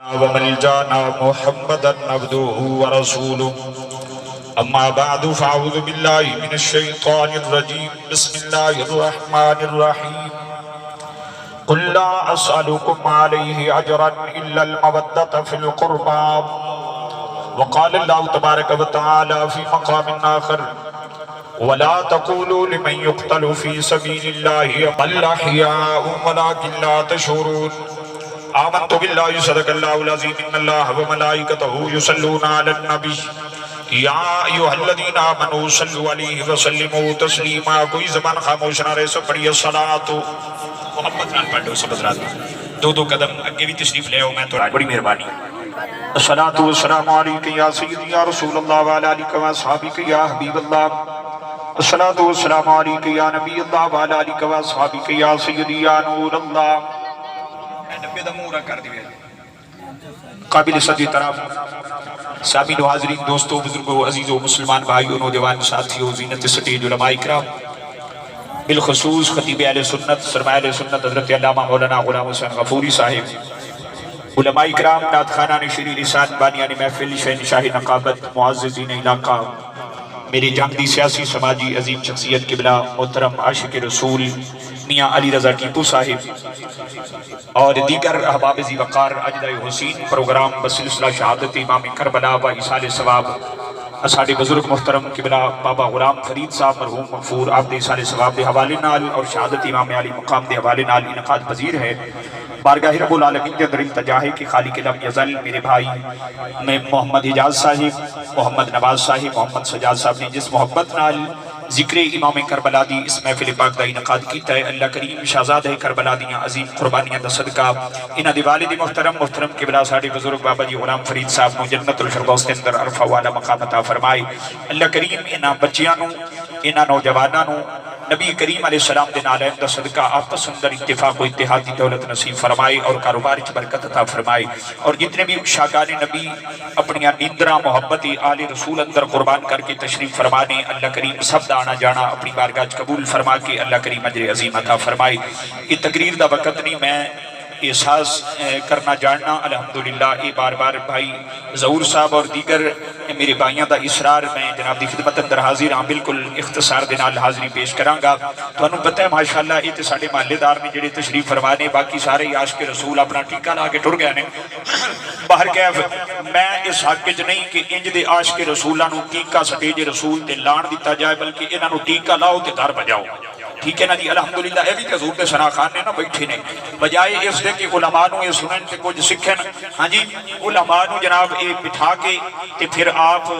وملجانا محمدا عبده ورسوله اما بعد فاعوذ بالله من الشيطان الرجيم بسم الله الرحمن الرحيم قل لا اسالكم عليه اجرا الا المودة في القربى وقال الله تبارك وتعالى في مقام آخر ولا تقولوا لمن يقتل في سبيل الله بل احياء ولكن لا تشعرون آمنت بالله صدق اللہ العظیم ان اللہ وملائکتہ یصلون علی النبی یا ایھا الذین آمنوا صلوا علیہ وسلموا تسلیما۔ کوئی زبان خاموش نہ رہے، سب پڑھیے الصلاۃ۔ محبت نال پڑھ لو سب حضرات، دو قدم اگے بھی تشریف لے آؤ، میں تو بڑی مہربانی۔ الصلاۃ والسلام علیک یا سیدی یا رسول اللہ وعلی آلک و اصحابک یا حبیب اللہ۔ الصلاۃ والسلام علیک یا نبی اللہ وعلی آلک و اصحابک یا سیدی یا نور اللہ۔ قابل صدی طرف سامعین و حاضرین، دوستو، بزرگو، عزیزو، مسلمان بھائیو، نوجوان ساتھیو، زینت سٹیج علماء اکرام، بالخصوص خطیب اہل سنت سرمایہ اہل سنت حضرت علامہ مولانا غلام حسین غفوری صاحب، علماء اکرام، نعت خوانان شیریں لسان، بانیان محفل، شہنشاہ نقابت، معززین علاقہ، میری جانتی سیاسی سماجی عظیم شخصیت قبلہ محترم عاشق رسول میاں علی رضا ٹیپو صاحب اور دیگر احباب ذی وقار اجدائے حسین پروگرام بسلسلہ شہادت امام کربلا و ایصال ثواب اساڑے بزرگ محترم قبلہ بابا غلام فرید صاحب مرحوم مغفور آپ دے ایصال ثواب دے حوالے نال اور شہادت امام علی مقام دے حوالے نال انعقاد پذیر ہے۔ بارگاہ رب العالمین کے اندر التجا ہے کہ خالق لم یزل میرے بھائی میں محمد حجاز صاحب، محمد نواز صاحب، محمد سجاد صاحب نے جس محبت نال ذکر امام کربلا دی اس محفل پاک دا انعقاد کیتا ہے، اللہ کریم شہزاد ہے کربلا دیاں عظیم قربانیاں دا صدقہ انہاں دی والد محترم قبلہ ساڈے بزرگ بابا جی غلام فرید صاحب نو جنت الفردوس کے اندر عرفہ والا مقام عطا فرمائے۔ اللہ کریم انہاں بچیاں نو، انہاں نوجواناں نو نبی کریم علیہ السلام دے نال دا صدقہ آپس اندر اتفاق و اتحادی دولت نصیب فرمائے اور کاروبار چ برکت عطا فرمائے، اور جتنے بھی شاگان نبی اپنی نیندرا محبت آل رسول اندر قربان کر کے تشریف فرمانے، اللہ کریم سب دا آنا جانا اپنی بارگاہ قبول فرما کے اللہ کریم اجر عظیم عطا فرمائے۔ یہ تقریر دا وقت نہیں، میں احساس کرنا جاننا الحمدللہ یہ بار بار بھائی ظہور صاحب اور دیگر میرے بھائیاں دا اسرار میں جناب دی خدمت اندر حاضر ہاں، بالکل اختصار دے نال حاضری پیش کراں گا۔ تو انہوں پتہ ہے ماشاءاللہ یہ تے ساڑے محلے دار نے جڑے تشریف فرمانے، باقی سارے عاشق رسول اپنا ٹیکہ لا کے ٹر گئے نے۔ باہر کیف میں اس حق وچ نہیں کہ انج دے عاشق رسولاں نو ٹیکہ سٹیج رسول تے لان دتا جائے، بلکہ انہاں نو ٹیکہ لاؤ تے گھر بجاؤ، ٹھیک ہے نا جی۔ الحمدللہ اے بھی تے حضور دے ثنا خان نے نا بیٹھے نے، بجائے اس دے کہ علماء نو یہ سنن تے کچھ سکھن، ہاں جی علماء نو جناب اے بٹھا کے تے پھر آپ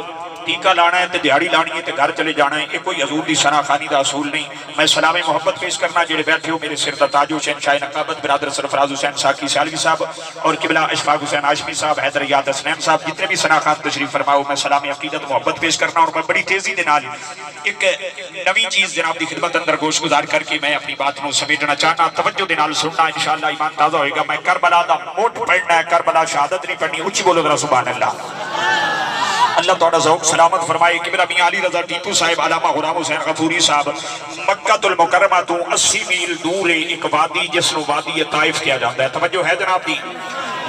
ٹیکہ لانا ہے تے دیہڑی لانی ہے تے گھر چلے جانا ہے، یہ کوئی حضور دی ثنا خانی دا اصول نہیں۔ میں سلام محبت پیش کرنا جڑے بیٹھے ہو میرے سر دا تاج حسین شاہ نقابت برادر سرفراز حسین ساکی سیالوی صاحب اور قبلہ اشفاق حسین ہاشمی صاحب، حیدر یاد حسنین صاحب، جتنے بھی ثنا خان تشریف فرماؤ، میں سلام عقیدت محبت پیش کرنا اور میں بڑی تیزی دے نال ایک نوی چیز جناب دی خدمت اندر گوش گزار کر کے میں اپنی بات نو سمیٹنا چاہنا، توجہ دے نال سننا، انشاءاللہ ایمان تازہ ہوئے گا۔ میں کربلا دا موٹ پڑھنا ہے، کربلا شہادت نہیں پڑھنی، اچھی بولو ذرا سبحان اللہ۔ اللہ تعالیٰ ذوق سلامت فرمائے۔ قبلہ میاں علی رضا ٹیپو صاحب، علامہ غلام حسین غفوری صاحب، مکہ المکرمہ تو 80 میل دور ایک وادی جس نو وادی طائف کیا جاتا ہے، توجہ ہے جناب دی؟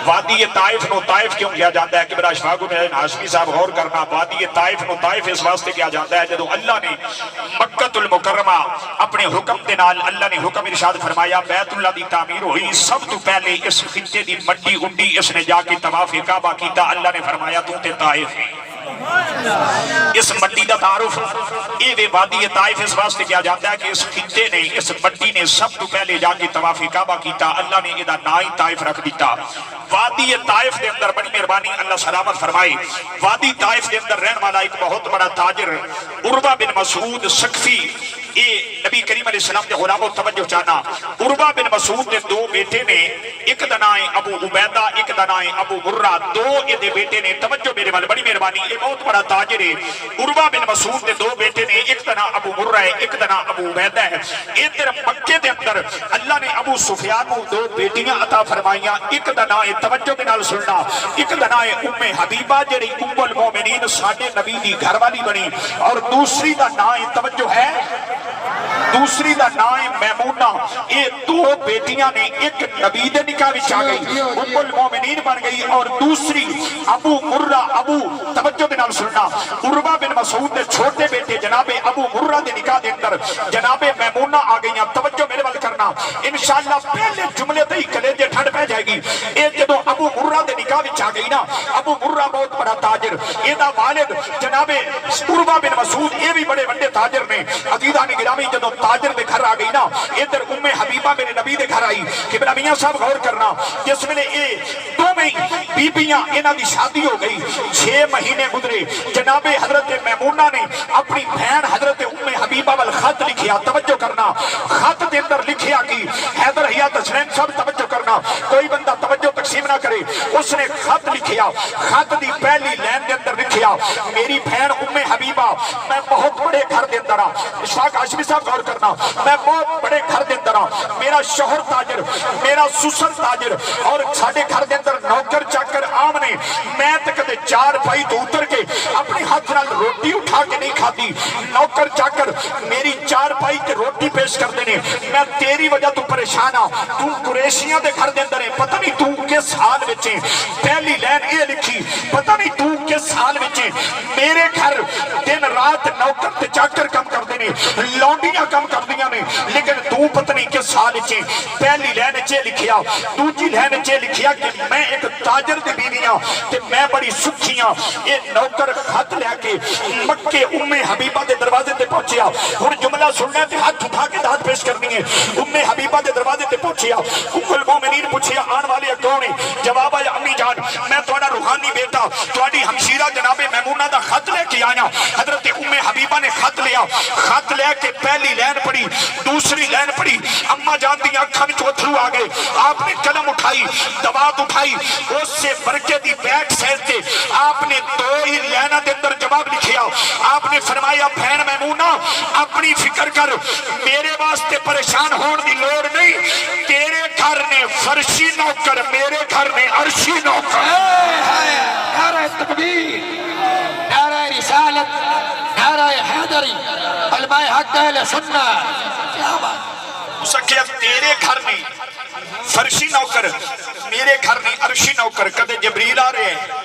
وادی طائف نو طائف کیوں کیا جاتا ہے؟ قبلہ اشفاق حسین ہاشمی صاحب غور کرنا، وادی طائف نو طائف اس واسطے کیا جاتا ہے جدو اللہ نے مکہ المکرمہ اپنے حکم دے نال اللہ نے حکم ارشاد فرمایا بیت اللہ دی تعمیر ہوئی، سب تو پہلے اس خطے دی مٹی اڈی، اس نے جا کے طواف کعبہ کیتا، اللہ نے فرمایا تو تے طائف ہے۔ اس مٹی دا تعارف اے وادی طائف اس واسطے کیا جاتا ہے کہ اس خطے نے، اس مٹی نے سب تو پہلے جا کے طواف کعبہ کیتا، اللہ نے ادا نائی طائف رکھ دیتا۔ وادی طائف دے اندر بڑی مہربانی اللہ سلامت فرمائے، وادی طائف دے اندر رہن والا ایک بہت بڑا تاجر عروہ بن مسعود سقفی، اے نبی کریم علیہ السلام دے غلام و توجہ چاہنا، عروہ بن مسعود دے دو بیٹے نے، ایک دا نام ہے ابو عبیدہ، ایک دا نام ہے ابو مرہ، دو دے بیٹے نے، توجہ میرے وال بڑی مہربانی، یہ بہت بڑا تاجر ہے۔ عروہ بن مسعود دے دو بیٹے نے، ایک دا نام ابو مرہ ہے، ایک دا نام ابو عبیدہ ہے۔ ادھر مکے دے اندر اللہ نے ابو سفیان کو دو بیٹیاں عطا فرمائیاں، ایک دا نام ہے، توجہ کے نال سننا، ایک دا نام ہے ام حبیبہ جڑی ام المومنین ساڈے نبی دی گھر والی بنی، اور دوسری دا نام ہے توجہ ہے دوسری دا نام ہے میمونہ. یہ دو بیٹیاں نے, ایک نبی دے نکاح وچ آ گئی ام المومنین بن گئی, اور دوسری ابو مرہ, ابو توجہ دے نال سننا, عروہ بن مسعود دے چھوٹے بیٹے جناب ابو مرہ دے نکاح دے اندر جناب میمونہ آ گئیاں. توجہ میرے وال کرنا انشاءاللہ پہلے جملے تے ہی کلیجے ٹھنڈ پہ جائے گی. اے جدوں ابو مرہ دے نکاح وچ آ گئی نا, ابو مرہ بہت بڑا تاجر, ایدا والد جناب عروہ بن مسعود یہ بھی بڑے بڑے تاجر نے. عزیزان گرامی جدوں تاجر دے گھر آ گئی نا, ادھر ام حبیبہ میرے نبی دے گھر آئی. قبلہ میاں صاحب غور کرنا, جس ویلے اے دو میں بیبیاں انہاں دی شادی ہو گئی, 6 مہینے گزرے, جناب حضرت میمونہ نے اپنی بہن حضرت ام حبیبہ وال خط لکھیا. توجہ کرنا, خط دے اندر لکھیا کی حیدر حیات حسین صاحب توجہ کرنا, کوئی بندہ توجہ تقسیم نہ کرے. اس نے خط لکھیا, خط دی پہلی لائن دے اندر لکھیا, میری بہن ام حبیبہ میں بہت بڑے گھر دے اندر ہاں. اشفاق ہاشمی صاحب غور کرنا, میں بہت بڑے گھر دے اندر ہاں, میرا شوہر تاجر, میرا سسر تاجر, اور ساڈے گھر دے اندر نوکر چاکر عام نے. میں تے کدے 4 پائی تو اتر کے اپنی ہاتھ نال روٹی اٹھا کے نہیں کھاتی. نوکر چاکر میری 4 پائی تے روٹی پیش کرتے نے. میں تیری وجہ تو پریشان ہاں, تو قریشیاں دے گھر دے اندر ہے, پتہ نہیں تو کس سال وچے. پہلی لائن یہ لکھی, پتہ نہیں تو کس سال وچے. میرے گھر دن رات نوکر تے چاکر کم کرتے نے, لونڈیاں کم کردیاں نے, لیکن تو پتہ نہیں کس سال وچے. پہلی لائن وچے لکھیا. دوسری لائن وچے لکھیا کہ میں ایک تاجر دی بیوی ہاں تے میں بڑی سکھی ہاں. یہ نوکر خط لے کے مکے ام حبیبہ دے دروازے تے پہنچیا. ہن جملہ سننا تے ہاتھ اٹھا کے داد پیش کرنی ہے. ام حبیبہ دے دروازے تے پہنچیا. ام المومنین پوچھیا آن والے کون ہیں؟ جواب آیا امی جان میں تہاڈا روحانی بیٹا تہاڈی ہمشیرہ جناب میمونہ دا خط لے کے آیا. حضرت ام حبیبہ نے خط لیا, خط لے کے پہلی لائن پڑھی, دوسری لائن پڑھی. اما جان دی اکھاں وچ اتھرو آ گئے. آپ نے قلم اٹھائی, دوات اٹھائی, اس سے برکے دی بیک سائڈ تے آپ نے 2 ہی لائناں دے اندر جواب لکھیا. آپ نے فرمایا بہن میمونہ اپنی فکر کر, میرے واسطے پریشان ہون دی لوڑ نہیں. تیرے گھر نے فرشی نوکر, میرے گھر نے عرشی نوکر. نعرہ تکبیر, نعرہ رسالت, نعرہ حیدری, علماء حق اہل سنت. کیا بات, سکھیا تیرے گھر نے فرشی نوکر, میرے گھر نے عرشی نوکر. کدے جبریل آ رہے ہیں,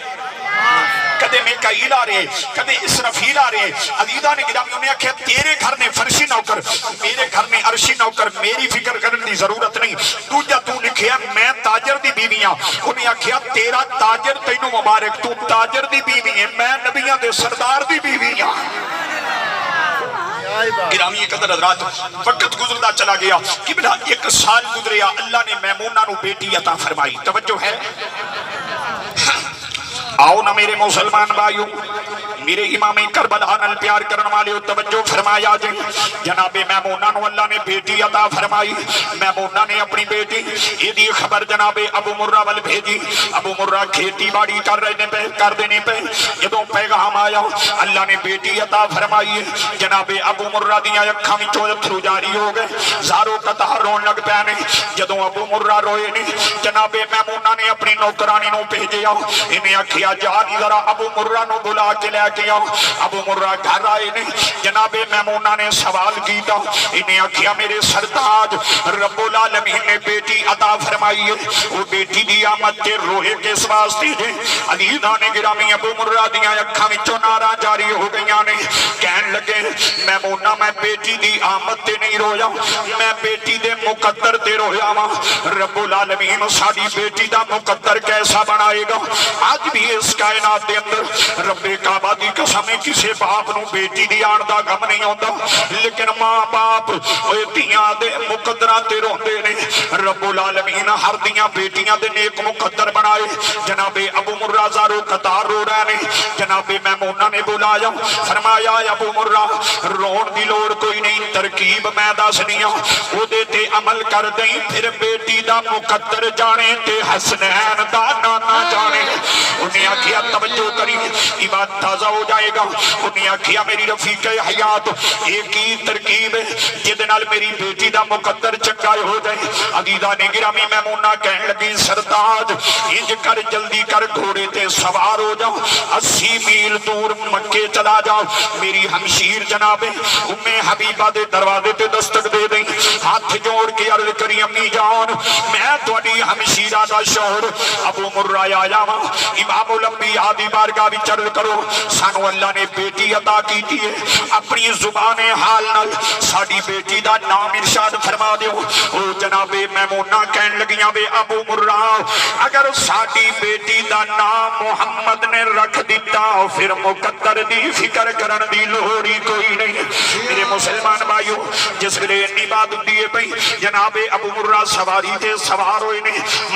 کدے میکائیل آ رہے, کدے اسرافیل آ رہے. عزیزان گرامی انہیں آکھیا تیرے گھر نے فرشی نوکر, میرے گھر نے عرشی نوکر, میری فکر کرنے دی ضرورت نہیں. دوجا تو لکھیا میں تاجر دی بیوی ہاں. انہیں آکھیا تیرا تاجر تینوں مبارک, تو تاجر دی بیوی ہے, میں نبیاں دے سردار دی بیوی ہاں. گرامی قدر حضرات وقت گزردا چلا گیا. قبلہ 1 سال گزریا, اللہ نے میمونہ نو بیٹی عطا فرمائی. توجہ ہے, آؤ نا میرے مسلمان بھائیو, میرے امام کربلا نال پیار کرن والے توجہ فرمایا جی. جناب میمونہ نو اللہ نے بیٹی عطا فرمائی. میمونہ نے اپنی بیٹی یہ خبر جناب ابو مرہ ول بھیجی. ابو مرہ کھیتی باڑی کر رہے پہ, کر دینے پہ. جدوں پیغام آیا اللہ نے بیٹی عطا فرمائی. جناب ابو مرہ دیاں اکھاں وچوں اتھرو جاری ہو گئے, زارو قطار رون لگ پے نے. جدوں ابو مرہ روئے نے, جناب میمونہ نے اپنی نوکرانی نو بھیجیا. انہیں آکھیا جا ذرا ابو مرہ نو بلا کے لے کے آؤ. ابو مرہ گھر آئے نے. جناب میمونہ نے سوال کیتا. انہیں آکھیا میرے سرتاج رب العالمین نے بیٹی عطا فرمائی ہے, وہ بیٹی دی آمد تے روئے کس واسطے ہے؟ عزیزان گرامی ابو مرہ دیاں اکھاں وچوں نعرہ جاری ہو گئیاں نے. کہن لگے میمونہ میں بیٹی دی آمد تے نہیں رویا, میں بیٹی دے مقدر تے رویا وا. رب العالمین ساڈی بیٹی دا مقدر کیسا بنائے گا؟ آج بھی اس کائنات دے اندر رب کعبہ دی قسم کسے باپ نو بیٹی دی آن دا غم نہیں ہوندا, لیکن ماں باپ دیاں دے مقدراں تے روندے نے. رب العالمین ہر دیاں بیٹیاں دے نیک مقدر بنائے. جناب ابو مرہ زارو قطار رو رہے نے. جناب میمونہ نے بلایا, فرمایا ابو مرہ رون دی لوڑ کوئی نہیں, ترکیب میں دسنی ہاں, او دے تے عمل کر دیں, پھر بیٹی دا مقدر جانے تے حسنین دا نانا جانے. انہیں آکھیا توجہ کری ایمان تازہ ہو جائے گا. انہیں آکھیا میری رفیق حیات ایک ہی ترکیب ہے جہدے نال میری بیٹی دا مقدر چنگا ہو جائے. عزیزان گرامی میمونہ کہنے لگی سرتاج انج کر جلدی کر گھوڑے تے سوار ہو جاؤ 80 میل دور مکے چلا جاؤ. میری ہمشیر جناب ام حبیبہ دے دروازے تے دستک دے دیں. ہاتھ جوڑ کے عرض کری امی جان میں تہاڈی ہمشیرہ دا شوہر ابو مرہ آیا وا. امام الانبیاء دی بارگاہ وچ عرض کرو سانو اللہ نے بیٹی عطا کیتی ہے اپنی زبان حال نال ساڈی بیٹی دا نام ارشاد فرما دیو. او جناب میمونہ کہن لگیاں وے ابو مرہ اگر ساڈی بیٹی دا نام محمد نے رکھ دیتا پھر مقدر دی فکر کرن دی لوڑی کوئی نہیں. میرے مسلمان بھائیو جس ویلے انی بات ہوندی ہے پئی جناب ابو مرہ سواری تے سوار ہوئے نے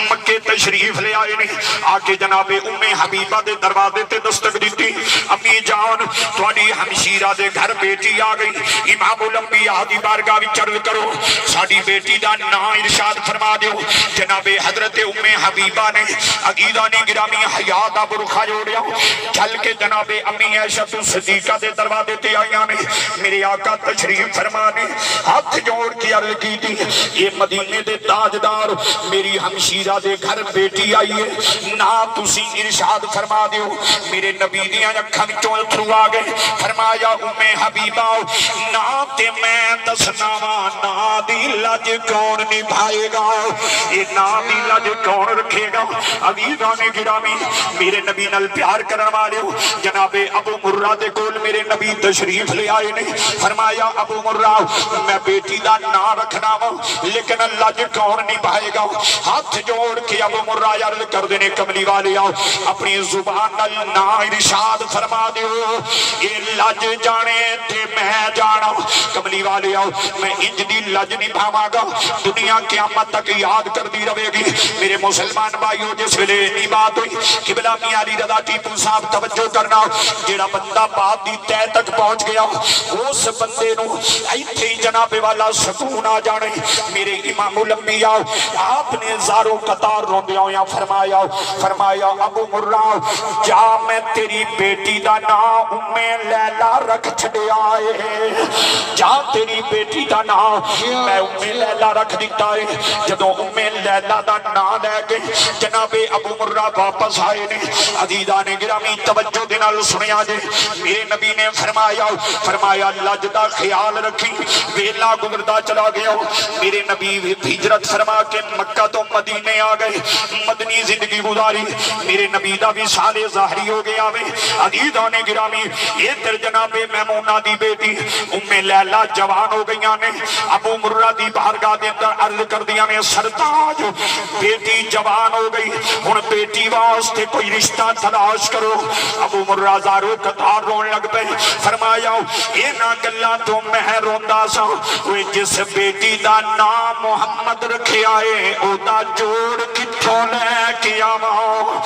مکے تشریف لے آئے نے. آ کے جناب ام حبیبہ دے دروازے تے دستک دیتی امی جان تہاڈی ہمشیرہ دے گھر بیٹی آ گئی. امام الانبیاء دی بارگاہ وچ عرض کرو ساڈی بیٹی دا نام ارشاد فرما دیو. جناب حضرت ام حبیبہ نے عزیزان گرامی حیا دا برقع جوڑیا چل کے جناب امی عائشہ صدیقہ دے دروازے تے آئیاں نے. میرے آقا تشریف فرما نے ہاتھ جوڑ کے عرض کی تھی یہ مدینے دے تاجدار میری ہمشیرہ دے گھر بیٹی آئی ہے نا تسی ارشاد فرما دیو. میرے نبی دیاں اکھاں وچوں اتھرو آ گئے. فرمایا ام حبیبہ نا تے میں دسنا وا نا دی لج کون نبھائے گا یہ نا دی لج کون رکھے گا. عزیزان گرامی میرے نبی نال پیار کرن والے جناب ابو مرہ دے کول میرے نبی تشریف لے آئے نے. فرمایا ابو مرہ میں بیٹی دا نام رکھنا وا لیکن لج کون نبھائے گا. ہاتھ جوڑ کے ابو مرہ عرض کر دینے کملی والے آؤ اپنی زبان نال نام ارشاد فرما دیو یہ لج جانے تے میں جانا. کملی والے آؤ میں انج دی لج نبھاواں گا دنیا قیامت تک یاد کر دی رہے گی. میرے مسلمان بھائیو جس ویلے انی بات ہوئی قبلہ میاں علی رضا ٹیپو صاحب توجہ کرنا جیڑا بندہ بات دی تہ تک پہنچ گیا اس بندے نو ایتھے ہی جناب والا سکون آ جانے. میرے امام الانبیاء آپ نے زاروں قطار روندیاں ہویاں فرمایا ابو مرہ جا میں تیری بیٹی دا نام ام لیلہ رکھ چھڑیا ہے. جا تیری بیٹی دا نام میں ام لیلہ رکھ دیتا ہے. جدوں ام لیلہ دا نام لے کے جناب ابو مرہ واپس آئے نے. عزیزان گرامی توجہ دے نال سنیا جے میرے نبی نے فرمایا لج دا خیال رکھی ویلا گزردا چلا گیا. میرے نبی ہجرت فرما کے مکہ تو مدینے آ گئے مدنی زندگی گزاری. میرے نبی دا وصال ظاہری ہو گیا وے. عزیزان گرامی ادھر جناب میمونہ دی بیٹی ام لیلہ جوان ہو گئیاں نے. ابو مرہ دی بارگاہ دے اندر عرض کر دیا نے سرتاج بیٹی جوان ہو گئی ہن بیٹی واسطے کوئی رشتہ تلاش کرو. ابو مرہ زارو قطار رون لگ پے. فرمایا اینا گلاں تو میں روندا سا جس بیٹی دا نام محمد رکھے آئے او دا جوڑ کتھوں لے کے آواں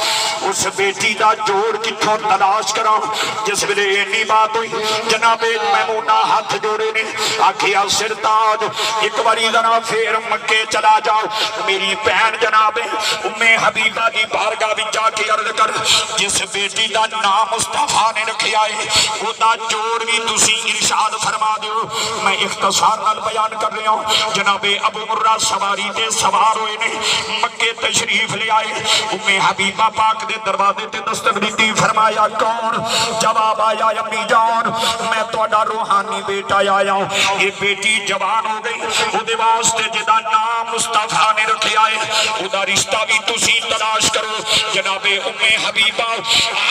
اس بیٹی دا جوڑ کتھوں تلاش کراں. جس ویلے انی بات ہوئی جناب میمونہ ہاتھ جوڑے نے آکھیا سرتاج ایک باری ذرا پھر مکے چلا جاؤ. میری بہن جناب ام حبیبہ دی بارگاہ وچ جا کے عرض کر جس بیٹی دا نام مصطفیٰ نے رکھیا ہے او دا جوڑ بھی تسی ارشاد فرما دیو. میں اختصار نال بیان کر رہا ہوں. جناب ابو مرہ سواری تے سوار ہوئے نے مکے تشریف لے آئے. ام حبیبہ پاک دے دروازے تے دستک دیتی. فرمایا کون؟ جواب آیا امی جان میں تہاڈا روحانی بیٹا آیا ہوں. یہ بیٹی جوان ہو گئی او دے واسطے جدا نام مصطفیٰ نے رکھیا ہے او دا رشتہ بھی تسی تلاش کرو. جناب ام حبیبہ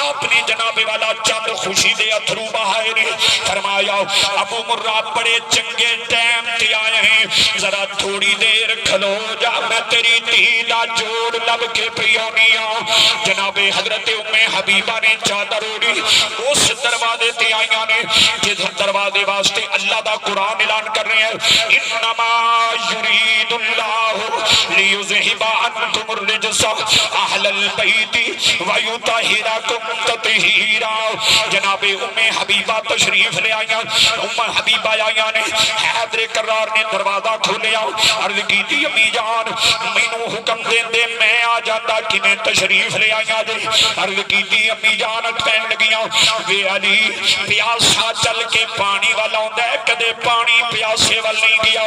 آپ نے جناب والا چند خوشی دے اتھرو بہائے نے. فرمایا ابو مرہ بڑے چنگے ٹائم تے آئے ہیں ذرا تھوڑی دیر کھلو جا میں تیری دھی دا جوڑ لب کے پیونی آؤں. جناب حضرت ام حبیبہ نے چادر اوڑی اس دروازے تے آئیاں نے جس دروازے واسطے اللہ دا قرآن اعلان کر رہے ہیں انما یرید اللہ لیذہب عنکم الرجس اہل البیت ویطہرکم تطہیرا۔ جناب ام حبیبہ تشریف لے آیا، ام حبیبہ آیا نے حیدر کرار نے دروازہ کھولیا، عرض کی تھی امی جان مینوں حکم دین دے میں آ جاتا کہ میں تشریف لے آیا دے۔ عرض کی تھی امی جان کہن لگیاں وے علی پیاسا چل کے پانی والا ہوندا ہے، کدے پانی پیاسے وال نہیں گیا،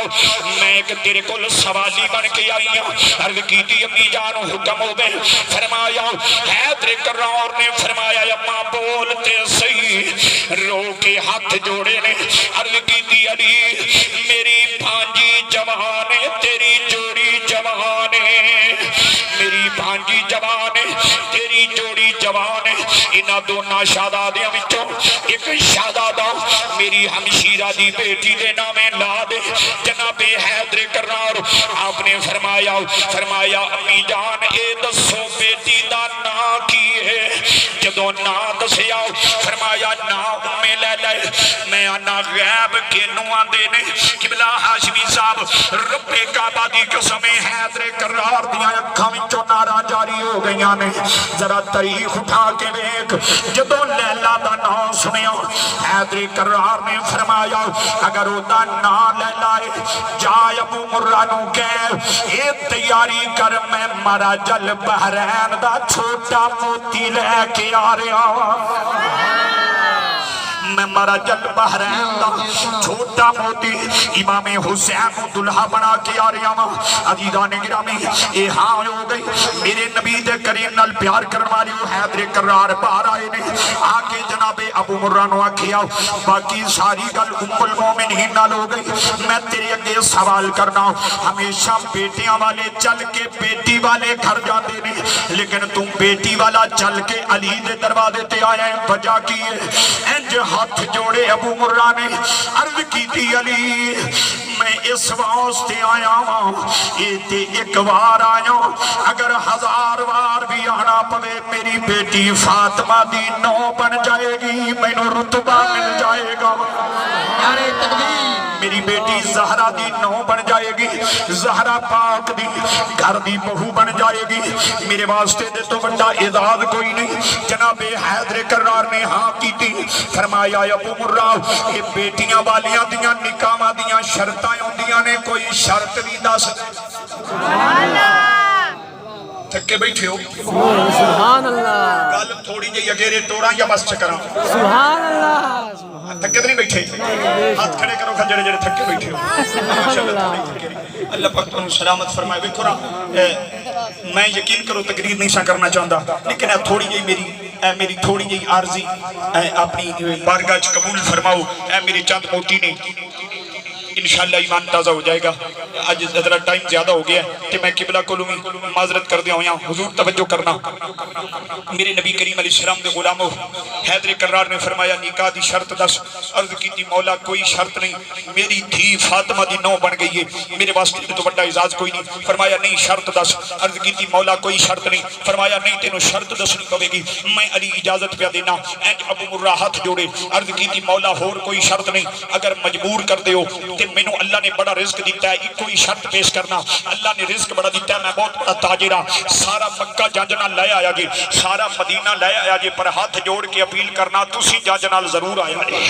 میں ایک تیرے کول سوالی بن کے آئی ہوں۔ عرض کی تھی امی جان حکم ہو گئے، فرمایا حیدر کرار نے فرمایا اماں بولتے صحیح، رو کے ہاتھ جوڑے نے۔ عرض کی تھی علی میری بھانجی جوان ہے، تیری جوڑی جوان ہے، میری بھانجی جوان ہے، تیری جوڑی جوان ہے، انہاں دونوں شہزادیاں وچوں ایک شہزادہ میری ہمشیرہ دی بیٹی دے نامے لا دے۔ جناب حیدر کرار آپ نے فرمایا امی جان اے دسو بیٹی دا نام کی ہے؟ جدوں نام دسیا فرمایا نام ام لیلہ، میں آنا غیب کینوں آندے نے قبلہ ہاشمی صاحب رب کعبہ دی قسم حیدر کرار دیاں اکھاں وچوں ناراں جاری ہو گئیاں نے۔ ذرا تاریخ اٹھا کے دیکھ، جدوں لیلہ دا نام سنیا حیدر کرار نے فرمایا اگر او دا نام لیلہ ہے جا ابو مرہ نو کہہ اے تیاری کر میں مراجل بحرین دا چھوٹا موتی لے کے آ رہا ہوں، میں مراجل بحرین دا چھوٹا موتی امام حسین کو دلہا بنا کے آ رہا ہوں۔ عزیزان گرامی اے ہاں ہو گئی میرے نبی دے کریم نال پیار کرن والے حیدر کرار باہر آئے نے، آکے جناب ابو مرہ نو آکھیا باقی ساری گل ام المومنین نال ہو گئی، میں تیرے اگے سوال کرنا ہمیشہ بیٹیاں والے چل کے بیٹی والے گھر جاندے نے، لیکن تم بیٹی والا چل کے علی دے دروازے تے آیا ہے، وجہ کی ہے؟ انج ہاتھ جوڑے ابو مرہ نے عرض کی تھی علی میں اس واسطے آیا ہوں یہ تے ایک وار آیا اگر 1000 وار بھی آنا پوے میری بیٹی فاطمہ دی نو بن جائے گی، میں نو رتبہ مل جائے گا، نعرہ تکبیر، میری بیٹی زہرہ دی نو بن جائے گی، زہرہ پاک دی گھر دی بہو بن جائے گی، میرے واسطے دے تو بڑا اعزاز کوئی نہیں۔ جناب حیدر کرار نے ہاں کی تھی، فرمایا ابو مرہ یہ بیٹیاں والیاں دیاں نکاح دیاں شرطاں ہوندیاں نے، کوئی شرط بھی دس تھکے بیٹھے ہو سبحان اللہ، گل تھوڑی جی اگیرے توڑاں یا بس چکراں سبحان اللہ، تھکے تو نہیں بیٹھے، ہاتھ کھڑے کرو جڑے جڑے تھکے بیٹھے ہو، اللہ پاک تمہیں سلامت فرمائے۔ دیکھو نا میں یقین کرو تقریر نہیں سا کرنا چاہتا، لیکن تھوڑی جی میری تھوڑی جی عارضی اپنی بارگاہ چ قبول فرماؤ، میری چند موتی نے انشاءاللہ ایمان تازہ ہو جائے گا۔ آج ذرا ٹائم زیادہ ہو گیا ہے کہ میں قبلہ کو لوں معذرت کر دیا ہوں، یہاں حضور توجہ کرنا۔ میرے نبی کریم علیہ السلام دے غلاموں حیدر کرار نے فرمایا نکاح دی شرط دس۔ عرض کی تھی مولا کوئی شرط نہیں، میری دھی فاطمہ دی نو بن گئی ہے، میرے واسطے تو بڑا اعزاز کوئی نہیں۔ فرمایا نہیں شرط دس۔ عرض کی تھی مولا کوئی شرط نہیں۔ فرمایا نہیں تینوں شرط دسنی پوے گی، میں علی اجازت پہ دینا۔ انج ابو مرہ ہاتھ جوڑے، عرض کی تھی مولا ہور کوئی شرط نہیں، اگر مجبور کر دے ہو مینوں اللہ نے بڑا رزق دیتا ہے، ایک کوئی شرط پیش کرنا، اللہ نے رزق بڑا دیتا ہے، میں بہت بڑا تاجر ہاں، سارا مکہ جنج نال لے آیا جی، سارا مدینہ لے آیا جی، پر ہاتھ جوڑ کے اپیل کرنا تسی جنج نال ضرور آیا جی۔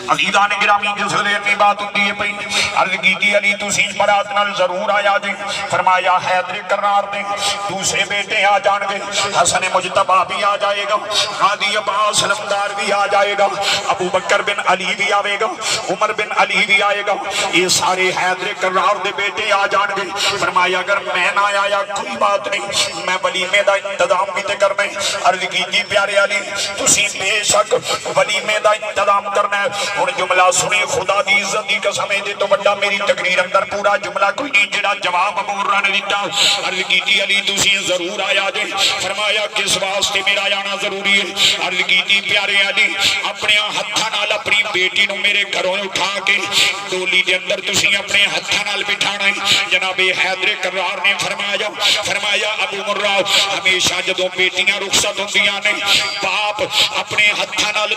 عزیزان گرامی جس لئے اتنی بات ہوتی ہے پہی عرض کی تھی علی تسی برات نال ضرور آیا جی۔ فرمایا حیدر کرار دیں دوسرے بیٹے آ جان گے، حسن مجتبہ بھی آ جائے گا، غازی عباس علمدار بھی آ جائے گا، ابو بکر بن علی بھی آئے گا، عمر بن علی بھی آئے گا، یہ سارے حیدر کرار دے بیٹے آ جان گے۔ فرمایا اگر میں نہ آیا کوئی بات نہیں، میں ولیمے دا انتظام بھی تے کرنا ہے۔ عرض کی جی پیارے علی تسی بے شک ولیمے دا انتظام کرنا ہے۔ اور جملہ سنی خدا دی عزت دی قسم دے تو بڑا میری تقریر اندر پورا جملہ کوئی نہیں جڑا جواب ابو مرہ نے دیتا۔ عرض کی تھی علی تسی ضرور آیا جے۔ فرمایا کس واسطے میرا جانا ضروری ہے؟ عرض کی تھی پیارے علی اپنے ہتھاں نال اپنی بیٹی نو میرے گھروں اٹھا کے ڈولی دے اندر تسی اپنے ہتھاں نال بٹھانا ہے۔ جناب حیدر کرار نے فرمایا ابو مرہ ہمیشہ جدوں بیٹیاں رخصت ہوندیاں نے باپ اپنے ہتھاں نال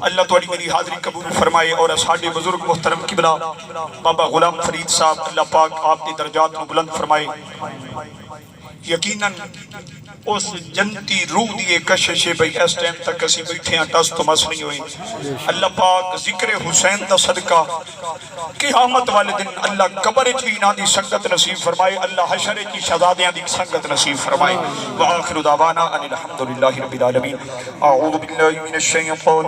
اللہ توڑی میری حاضری قبول فرمائے اور ساڑھے بزرگ محترم قبلہ بابا غلام فرید صاحب اللہ پاک آپ نے درجات کو بلند فرمائے یقیناً اس جنتی روح دیئے کشش بھئی اس ٹائم تک اسی بیٹھے ہیں ٹس تو مس نہیں ہوئی اللہ پاک ذکر حسین دا صدقہ قیامت والے دن اللہ قبر چینا دی سنگت نصیب فرمائے اللہ حشر کی شہزادیاں دی سنگت نصیب فرمائے وآخر دعوانا ان الحمدللہ رب العالمین اعوذ باللہ من الشیطان